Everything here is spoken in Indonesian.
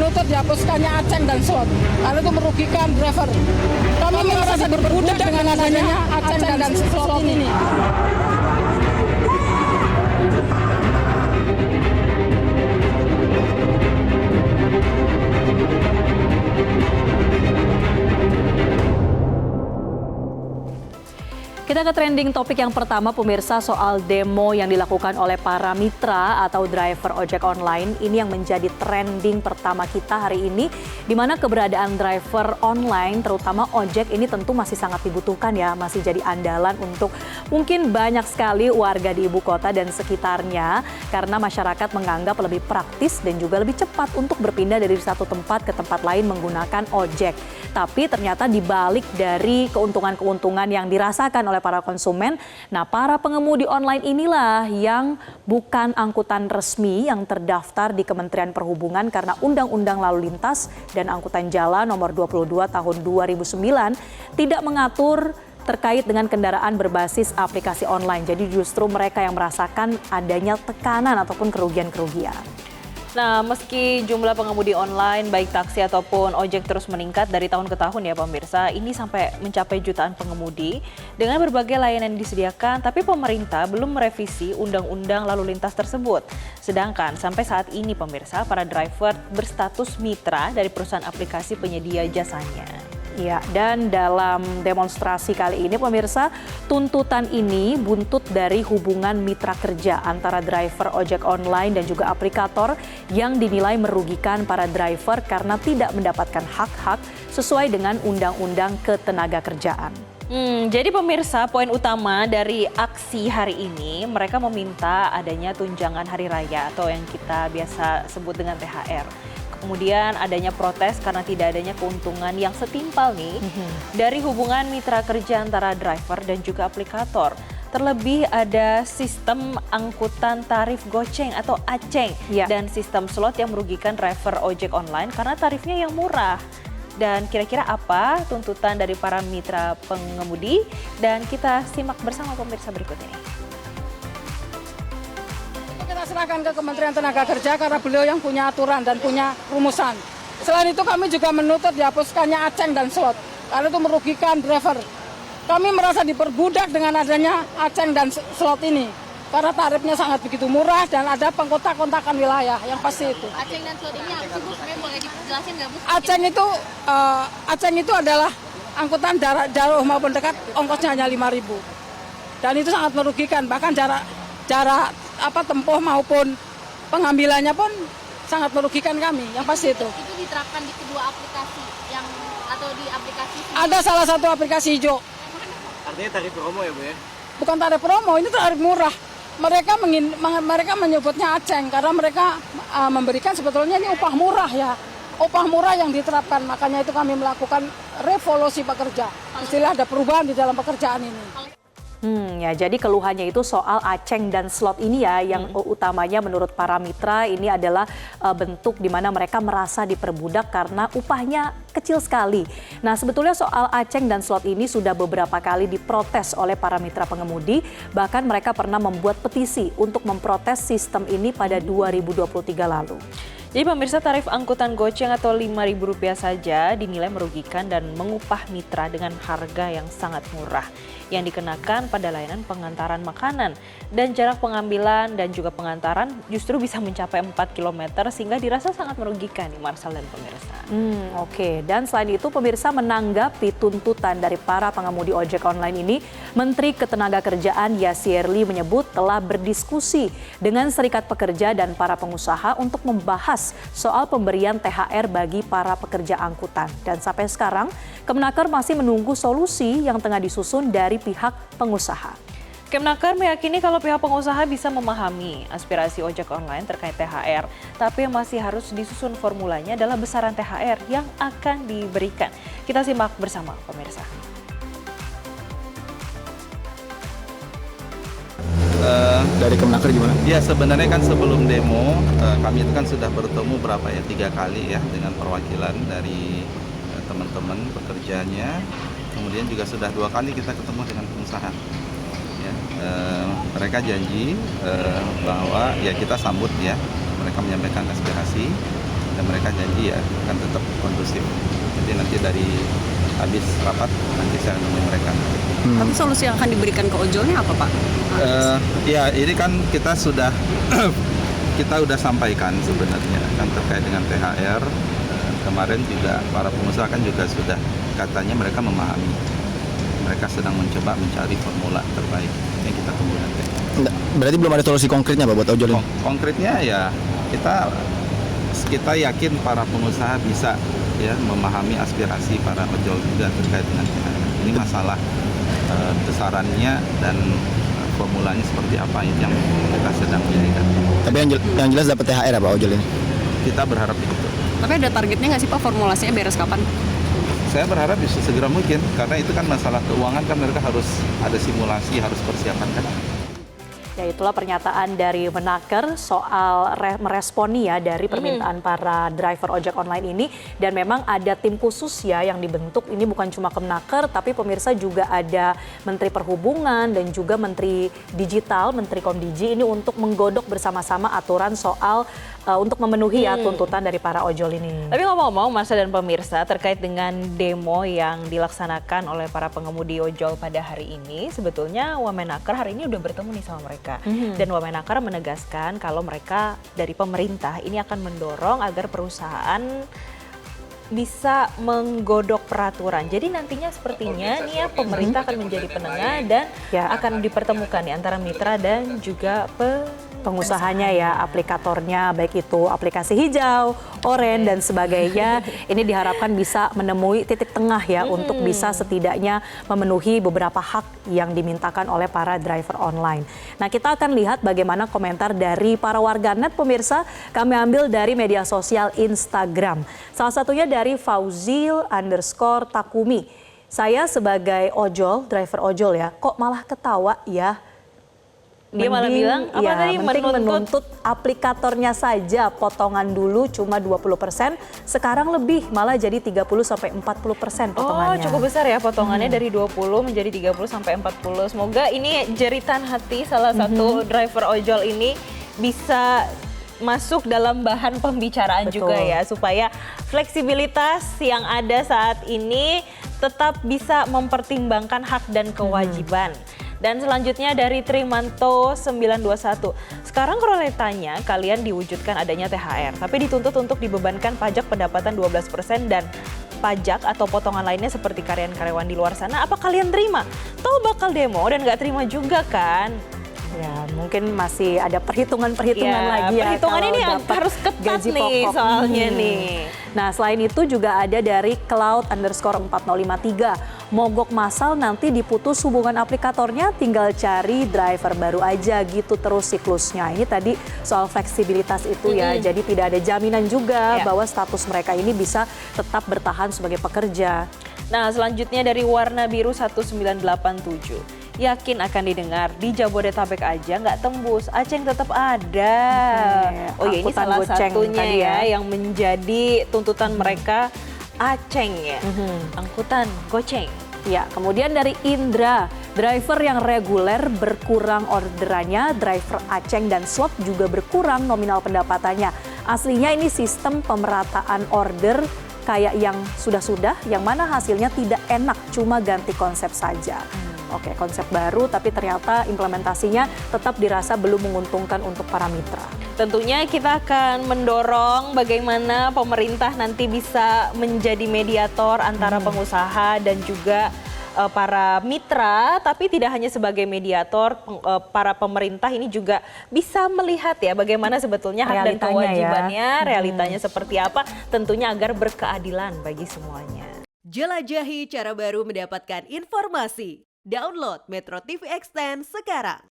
menuntut dihapuskannya aceng dan slot, karena itu merugikan driver. Kami merasa diperbudak dengan adanya aceng dan slot ini. Kita ke trending topik yang pertama, pemirsa, soal demo yang dilakukan oleh para mitra atau driver ojek online. Ini yang menjadi trending pertama kita hari ini, di mana keberadaan driver online, terutama ojek, ini tentu masih sangat dibutuhkan ya, masih jadi andalan untuk mungkin banyak sekali warga di ibu kota dan sekitarnya, karena masyarakat menganggap lebih praktis dan juga lebih cepat untuk berpindah dari satu tempat ke tempat lain menggunakan ojek. Tapi ternyata dibalik dari keuntungan-keuntungan yang dirasakan oleh para konsumen, nah para pengemudi online inilah yang bukan angkutan resmi yang terdaftar di Kementerian Perhubungan karena Undang-Undang Lalu Lintas dan Angkutan Jalan Nomor 22 Tahun 2009 tidak mengatur terkait dengan kendaraan berbasis aplikasi online. Jadi justru mereka yang merasakan adanya tekanan ataupun kerugian-kerugian. Nah, meski jumlah pengemudi online baik taksi ataupun ojek terus meningkat dari tahun ke tahun ya pemirsa, ini sampai mencapai jutaan pengemudi dengan berbagai layanan yang disediakan, tapi pemerintah belum merevisi Undang-Undang Lalu Lintas tersebut. Sedangkan sampai saat ini pemirsa, para driver berstatus mitra dari perusahaan aplikasi penyedia jasanya. Ya, dan dalam demonstrasi kali ini pemirsa, tuntutan ini buntut dari hubungan mitra kerja antara driver ojek online dan juga aplikator yang dinilai merugikan para driver karena tidak mendapatkan hak-hak sesuai dengan Undang-Undang Ketenagakerjaan. Jadi pemirsa, poin utama dari aksi hari ini, mereka meminta adanya tunjangan hari raya atau yang kita biasa sebut dengan THR. Kemudian adanya protes karena tidak adanya keuntungan yang setimpal nih dari hubungan mitra kerja antara driver dan juga aplikator. Terlebih ada sistem angkutan tarif goceng atau aceng dan sistem slot yang merugikan driver ojek online karena tarifnya yang murah. Dan kira-kira apa tuntutan dari para mitra pengemudi? Dan kita simak bersama pemirsa berikut ini. Kita serahkan ke Kementerian Tenaga Kerja karena beliau yang punya aturan dan punya rumusan. Selain itu kami juga menuntut dihapuskannya aceng dan slot, karena itu merugikan driver. Kami merasa diperbudak dengan adanya aceng dan slot ini, karena tarifnya sangat begitu murah dan ada pengkontak-kontakan wilayah yang pasti itu. Aceng dan slot ini apa sih Bu? Sebenarnya boleh dijelasin nggak Bu? Aceng itu adalah angkutan jauh maupun dekat, ongkosnya hanya 5.000. Dan itu sangat merugikan, bahkan jarak tempuh maupun pengambilannya pun sangat merugikan kami, yang pasti itu. Itu diterapkan di kedua aplikasi atau di aplikasi? Ada salah satu aplikasi hijau. Artinya tarif promo ya Bu ya? Bukan tarif promo, ini tarif murah. Mereka menyebutnya aceng karena mereka memberikan sebetulnya ini upah murah ya. Upah murah yang diterapkan, makanya itu kami melakukan revolusi pekerja. Istilah ada perubahan di dalam pekerjaan ini. Ya, jadi keluhannya itu soal aceng dan slot ini ya, yang utamanya menurut para mitra ini adalah bentuk di mana mereka merasa diperbudak karena upahnya kecil sekali. Nah, sebetulnya soal aceng dan slot ini sudah beberapa kali diprotes oleh para mitra pengemudi, bahkan mereka pernah membuat petisi untuk memprotes sistem ini pada 2023 lalu. Jadi pemirsa, tarif angkutan goceng atau Rp5.000 saja dinilai merugikan dan mengupah mitra dengan harga yang sangat murah yang dikenakan pada layanan pengantaran makanan, dan jarak pengambilan dan juga pengantaran justru bisa mencapai 4 km sehingga dirasa sangat merugikan nih Marsal dan pemirsa. Oke. Dan selain itu pemirsa, menanggapi tuntutan dari para pengemudi ojek online ini, Menteri Ketenagakerjaan Yasirli menyebut telah berdiskusi dengan serikat pekerja dan para pengusaha untuk membahas soal pemberian THR bagi para pekerja angkutan. Dan sampai sekarang Kemenaker masih menunggu solusi yang tengah disusun dari pihak pengusaha. Kemenaker meyakini kalau pihak pengusaha bisa memahami aspirasi ojek online terkait THR, tapi yang masih harus disusun formulanya adalah besaran THR yang akan diberikan. Kita simak bersama pemirsa. Dari Kemenaker gimana? Ya, sebenarnya kan sebelum demo kami itu kan sudah bertemu 3 kali ya dengan perwakilan dari teman-teman pekerjanya. Kemudian juga sudah 2 kali kita ketemu dengan pengusaha. Ya, mereka janji bahwa ya kita sambut ya, mereka menyampaikan aspirasi dan mereka janji janji ya akan tetap kondusif. Jadi nanti dari habis rapat nanti saya nemuin mereka. Tapi solusi yang akan diberikan ke ojolnya apa, Pak? Ya ini kan kita sudah sampaikan sebenarnya kan terkait dengan THR. Kemarin juga para pengusaha kan juga sudah katanya mereka memahami. Mereka sedang mencoba mencari formula terbaik yang kita tunggu nanti. Berarti belum ada solusi konkretnya Pak buat ojol ini? Konkretnya ya kita yakin para pengusaha bisa ya memahami aspirasi para ojol juga terkait dengan THR. Ini masalah besarannya dan formulanya seperti apa yang kita sedang pilihkan. Tapi yang jelas dapat THR Pak ojol ini? Kita berharap itu. Tapi ada targetnya nggak sih Pak, formulasinya beres kapan? Saya berharap bisa segera mungkin, karena itu kan masalah keuangan kan mereka harus ada simulasi, harus persiapan kan. Ya, itulah pernyataan dari Menaker soal meresponi ya dari permintaan para driver ojek online ini. Dan memang ada tim khusus ya yang dibentuk. Ini bukan cuma Kemenaker, tapi pemirsa juga ada Menteri Perhubungan dan juga Menteri Digital, Menteri Komdigi ini untuk menggodok bersama-sama aturan soal untuk memenuhi ya tuntutan dari para ojol ini. Tapi ngomong-ngomong masa dan pemirsa terkait dengan demo yang dilaksanakan oleh para pengemudi ojol pada hari ini, sebetulnya Wamenaker hari ini udah bertemu nih sama mereka. Dan Wamenaker menegaskan kalau mereka dari pemerintah ini akan mendorong agar perusahaan bisa menggodok peraturan. Jadi nantinya sepertinya nih ya pemerintah akan menjadi penengah dan akan dipertemukan nih antara mitra dan juga pengusahanya ya, aplikatornya, baik itu aplikasi hijau, oranye dan sebagainya. Ini diharapkan bisa menemui titik tengah ya untuk bisa setidaknya memenuhi beberapa hak yang dimintakan oleh para driver online. Nah, kita akan lihat bagaimana komentar dari para warganet pemirsa. Kami ambil dari media sosial Instagram. Salah satunya dari Fauzil_Takumi. Saya sebagai ojol, driver ojol ya, kok malah ketawa ya? Dia malah bilang, apa tadi, menuntut aplikatornya saja potongan dulu cuma 20%, sekarang lebih malah jadi 30-40% potongannya. Oh, cukup besar ya potongannya dari 20 menjadi 30-40. Semoga ini jeritan hati salah satu driver ojol ini bisa masuk dalam bahan pembicaraan juga ya, supaya fleksibilitas yang ada saat ini tetap bisa mempertimbangkan hak dan kewajiban. Dan selanjutnya dari Trimanto 921. Sekarang kalau tanya, kalian diwujudkan adanya THR, tapi dituntut untuk dibebankan pajak pendapatan 12% dan pajak atau potongan lainnya seperti karyawan-karyawan di luar sana. Apa kalian terima? Tahu bakal demo dan nggak terima juga kan? Ya, mungkin masih ada perhitungan-perhitungan lagi ya. Perhitungan ini harus ketat nih soalnya nih. Nah, selain itu juga ada dari Cloud_4053. Mogok massal nanti diputus hubungan aplikatornya, tinggal cari driver baru aja gitu terus siklusnya. Ini tadi soal fleksibilitas itu ya. Jadi tidak ada jaminan juga bahwa status mereka ini bisa tetap bertahan sebagai pekerja. Nah, selanjutnya dari Warna Biru 1987. Yakin akan didengar di Jabodetabek aja nggak tembus, Aceng tetap ada. Oh ya, ini salah satunya ya yang menjadi tuntutan mereka, Aceng ya, angkutan goceng. Ya, kemudian dari Indra, driver yang reguler berkurang orderannya, driver Aceng dan slot juga berkurang nominal pendapatannya. Aslinya ini sistem pemerataan order kayak yang sudah-sudah, yang mana hasilnya tidak enak, cuma ganti konsep saja. Oke, konsep baru tapi ternyata implementasinya tetap dirasa belum menguntungkan untuk para mitra. Tentunya kita akan mendorong bagaimana pemerintah nanti bisa menjadi mediator antara pengusaha dan juga para mitra, tapi tidak hanya sebagai mediator, para pemerintah ini juga bisa melihat ya bagaimana sebetulnya hak dan kewajibannya, realitanya seperti apa, tentunya agar berkeadilan bagi semuanya. Jelajahi cara baru mendapatkan informasi. Download Metro TV Extend sekarang.